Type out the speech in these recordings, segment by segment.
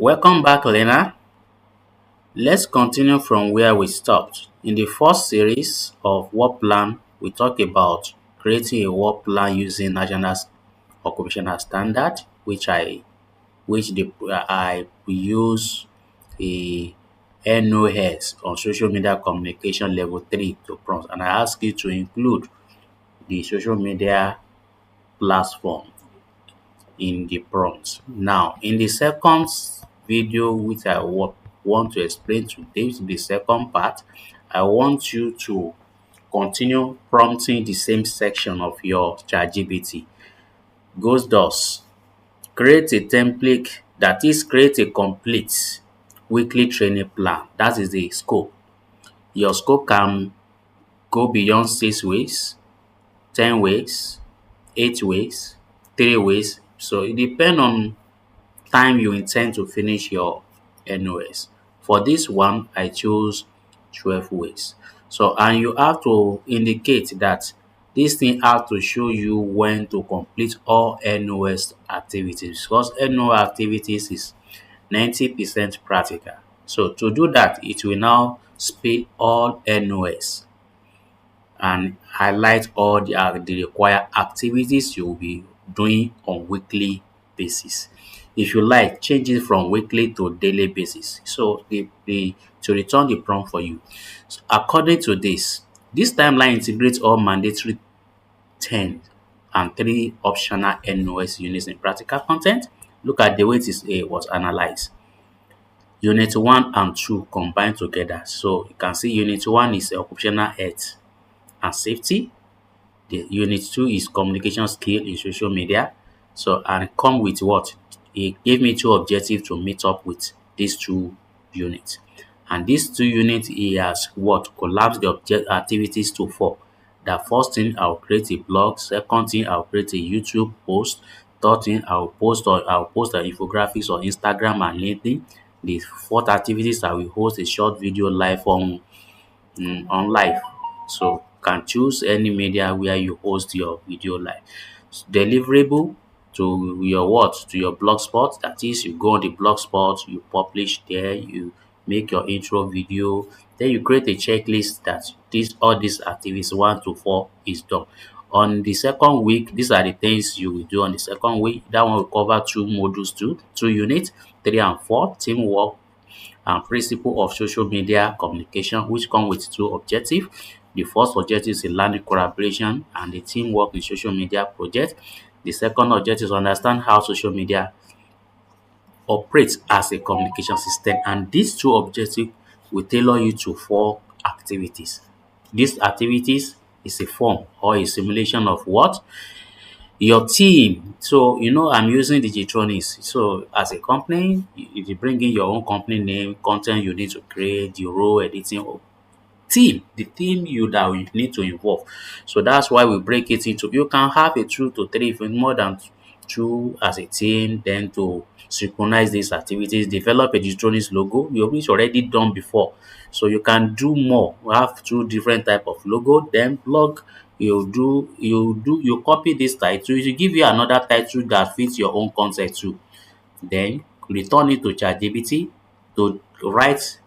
Welcome back, Lena. Let's continue from where we stopped. In the first series of work plan, we talked about creating a work plan using national occupational standard, which I will use a NOS on social media communication level 3 to prompt, and I ask you to include the social media platform in the prompt. Now, in the second video, which want to explain today, the second part, I want you to continue prompting the same section of your ChatGPT. Goes thus: create a template, that is, create a complete weekly training plan. That is the scope. Your scope can go beyond 6 weeks, 10 weeks, 8 weeks, 3 weeks. So it depends on time you intend to finish your NOS. For this one, I chose 12 weeks. So, and you have to indicate that this thing has to show you when to complete all NOS activities, because NOS activities is 90% practical. So to do that, it will now speed all NOS and highlight all the required activities you will be doing on weekly basis. If you like, change it from weekly to daily basis. So the to return the prompt for you. So according to this timeline integrates all mandatory 10 and 3 optional NOS units in practical content. Look at the way it was analyzed. Unit 1 and 2 combined together. So you can see Unit 1 is occupational health and safety. The unit 2 is communication skill in social media. So, and come with what? It gave me two objectives to meet up with these two units. And these two units, he has what? Collapsed the activities to four. The first thing, I'll create a blog. Second thing, I'll create a YouTube post. Third thing, I'll post the infographics on Instagram and LinkedIn. The fourth activities, I will host a short video live on live. So you can choose any media where you host your video live. Deliverable to your what? To your blogspot. That is, you go on the blogspot, you publish there, you make your intro video, then you create a checklist that all these activities 1 to 4 is done. On the second week, these are the things you will do on the second week. That one will cover two modules, two units, 3 and 4, teamwork and principle of social media communication, which come with two objectives. The first objective is a learning collaboration and the teamwork in social media project. The second objective is to understand how social media operates as a communication system, and these two objectives will tailor you to 4 activities. These activities is a form or a simulation of what? Your team. So, I'm using Digitronics. So, as a company, if you bring in your own company name, content you need to create, the role, editing, the team you need to involve. So that's why we break it into, you can have a 2 to 3, even more than two as a team, then to synchronize these activities, develop a Digitronics logo, which already done before. So you can do more. We have two different type of logo, then blog. You copy this title, it will give you another title that fits your own concept too. Then return it to ChatGPT to write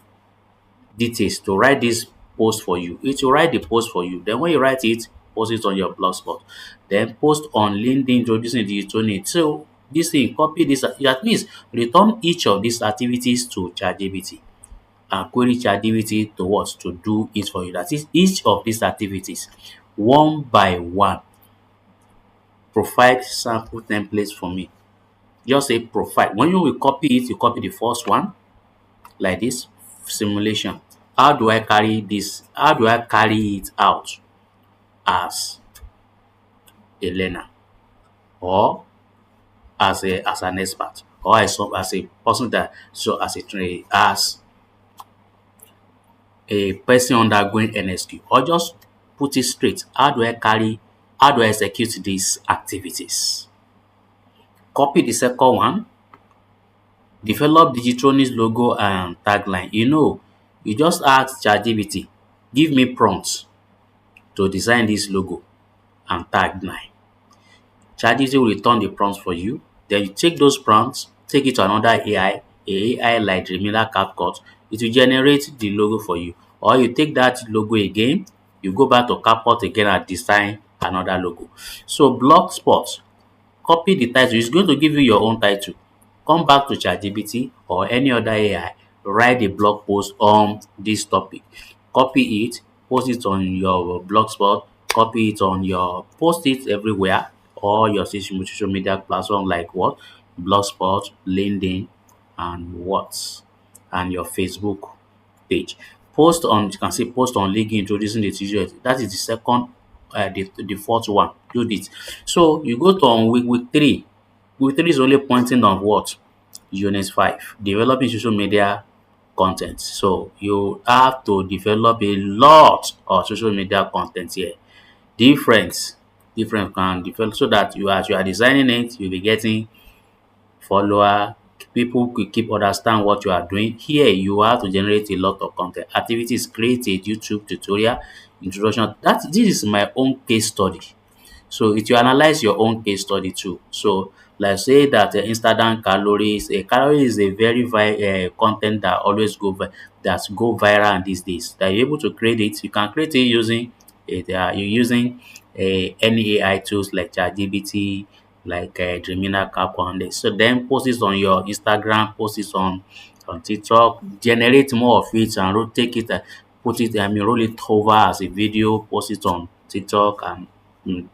details, to write this post for you. It will write the post for you. Then when you write it, post it on your blogspot. Then post on LinkedIn introducing the Tony. So this thing, copy this. That means return each of these activities to ChatGPT and query ChatGPT to what? To do it for you. That is, each of these activities, one by one, provide sample templates for me. Just say provide. When you will copy it, you copy the first one like this simulation. How do I carry this? How do I carry it out as a learner, or as an expert, or as a person that, so as a trainer, as a person undergoing NSQ, or just put it straight? How do I execute these activities? Copy the second one, develop Digitronics logo and tagline. You just ask ChatGPT, give me prompts to design this logo and tagline. ChatGPT will return the prompts for you. Then you take those prompts, take it to another AI, a AI like Dreamila CapCut, it will generate the logo for you. Or you take that logo again, you go back to CapCut again and design another logo. So Blogspot, copy the title. It's going to give you your own title. Come back to ChatGPT or any other AI, write a blog post on this topic. Copy it, post it on your blogspot, copy it on your post it everywhere, or your social media platform like what? Blogspot, LinkedIn, and what? And your Facebook page. Post on, you can say post on LinkedIn introducing the tutorial. That is the second, the fourth one. Do this. So you go to on week 3. Week 3 is only pointing on what? Unit 5, developing social media content. So you have to develop a lot of social media content here. Different, different can develop so that you as you are designing it, you'll be getting follower, people could keep understand what you are doing. Here you have to generate a lot of content. Activities, create a YouTube tutorial, introduction. This is my own case study. So it will analyze your own case study too. So let's say that Instagram calories, a calorie is a very content that always go viral these days. That you're able to create it. You can create it using it. You're using any AI tools like ChatGPT, like Dreamina Cap. So then post it on your Instagram, post it on TikTok, generate more of it and take it, put it, roll it over as a video, post it on TikTok mm,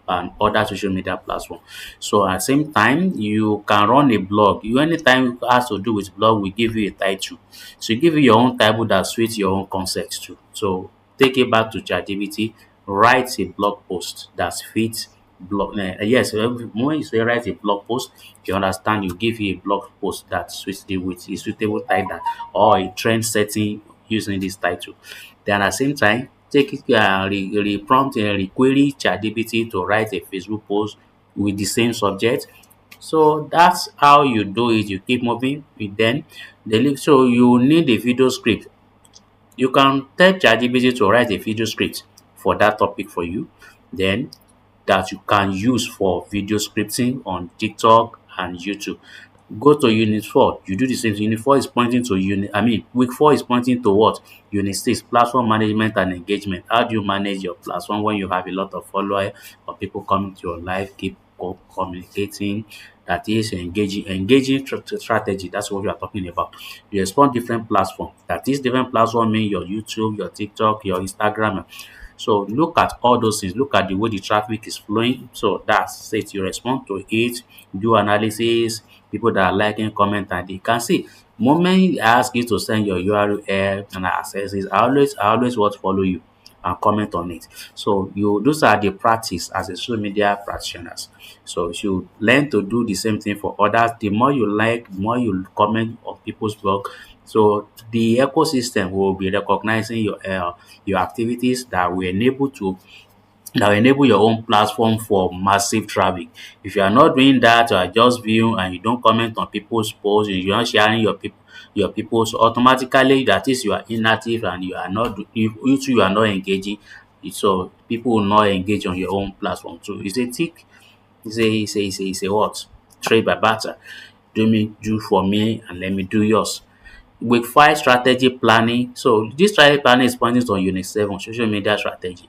and other social media platform. So at the same time, you can run a blog. You anytime it has to do with blog, we give you a title. So give you your own title that suits your own concept too. So take it back to ChatGPT, write a blog post that fits blog. Yes, when you say write a blog post, you understand you give you a blog post that suits the with a suitable title or a trend setting using this title. Then at the same time, take it prompt and query ChatGPT to write a Facebook post with the same subject. So that's how you do it. You keep moving with them. So you need a video script. You can tell ChatGPT to write a video script for that topic for you. Then that you can use for video scripting on TikTok and YouTube. Go to Unit 4, you do the same thing. Unit 4 is pointing to week 4 is pointing to what? Unit 6, platform management and engagement. How do you manage your platform when you have a lot of followers or people coming to your life, keep communicating? That is engaging strategy. That's what we are talking about. You respond different platform. That is different platform mean your YouTube, your TikTok, your Instagram. So look at all those things. Look at the way the traffic is flowing. So that's it. You respond to it, do analysis, people that are liking, comment, and they can see. Moment I ask you to send your URL and access it, I always want to follow you and comment on it. So those are the practice as a social media practitioners. So you should learn to do the same thing for others. The more you like, the more you comment on people's blog. So the ecosystem will be recognizing your activities that will enable your own platform for massive traffic. If you are not doing that, or just view and you don't comment on people's posts, you're not sharing your people's, automatically that is you are inactive and you are not you too you are not engaging. So people will not engage on your own platform too. It's a tick, it's a what? Trade by barter. Do for me and let me do yours. Week 5 strategy planning. So this strategy planning is pointing to Unit 7, social media strategy.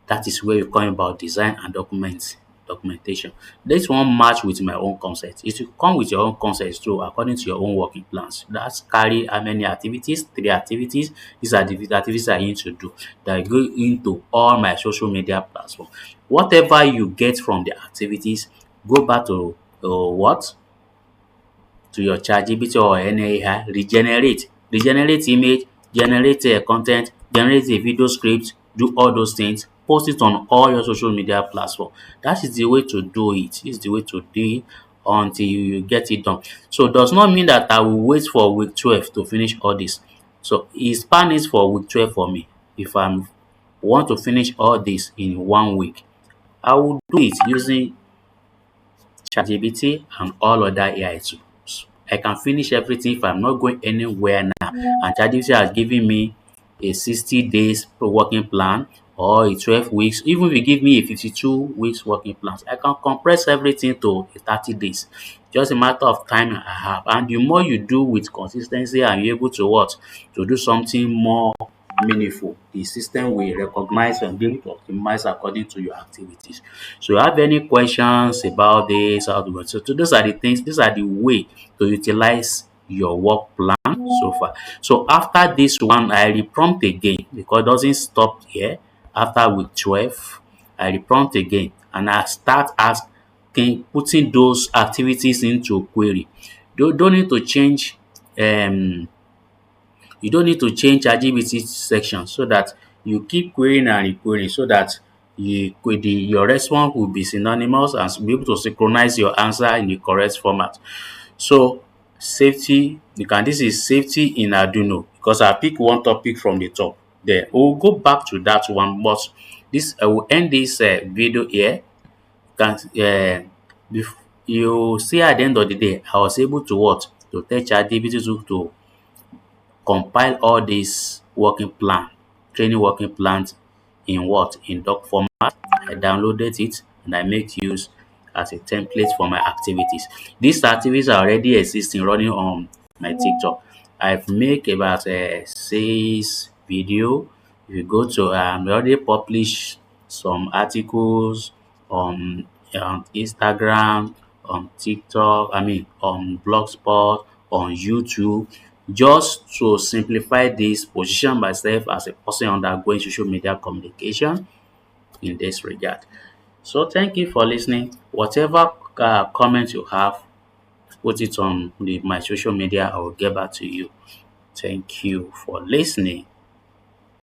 That is where you come about design and documentation. This one match with my own concept. It will come with your own concept too, according to your own working plans. That's carry how many activities? 3 activities. These are the activities I need to do that go into all my social media platform. Whatever you get from the activities, go back to what? To your ChatGPT or any AI, regenerate image, generate con generate a video script, do all those things, post it on all your social media platform. That is the way to do it. This is the way to do it until you get it done. So does not mean that I will wait for week 12 to finish all this. So his plan is for week 12 for me. If I want to finish all this in 1 week, I will do it using ChatGPT and all other AI tools. I can finish everything if I'm not going anywhere now. And ChatGPT has given me a 60 days working plan or a 12 weeks. Even if you give me a 52 weeks working plan, I can compress everything to a 30 days. Just a matter of time I have. And the more you do with consistency and you're able to what? To do something more meaningful, the system will recognize and be able to optimize according to your activities. So you have any questions about this, how to go? So those are the things, these are the way to utilize your work plan so far. So after this one, I reprompt again because it doesn't stop here. After week 12, I reprompt again and I start asking, putting those activities into query. Don't need to change um you don't need to change ChatGPT section so that you keep querying and requerying so that your response will be synonymous and be able to synchronize your answer in the correct format. So safety, this is safety in Arduino because I pick one topic from the top there. We'll go back to that one, but this I will end this video here. Can you see at the end of the day, I was able to what? To tell ChatGPT to compile all these working plan, training working plans in what? In doc format. I downloaded it and I make use as a template for my activities. These activities are already existing running on my TikTok. I've made about 6 video. If you go to I already published some articles on Instagram, on TikTok, on Blogspot, on YouTube, just to simplify this, position myself as a person undergoing social media communication in this regard. So thank you for listening. Whatever comment you have, put it on my social media. I will get back to you. Thank you for listening.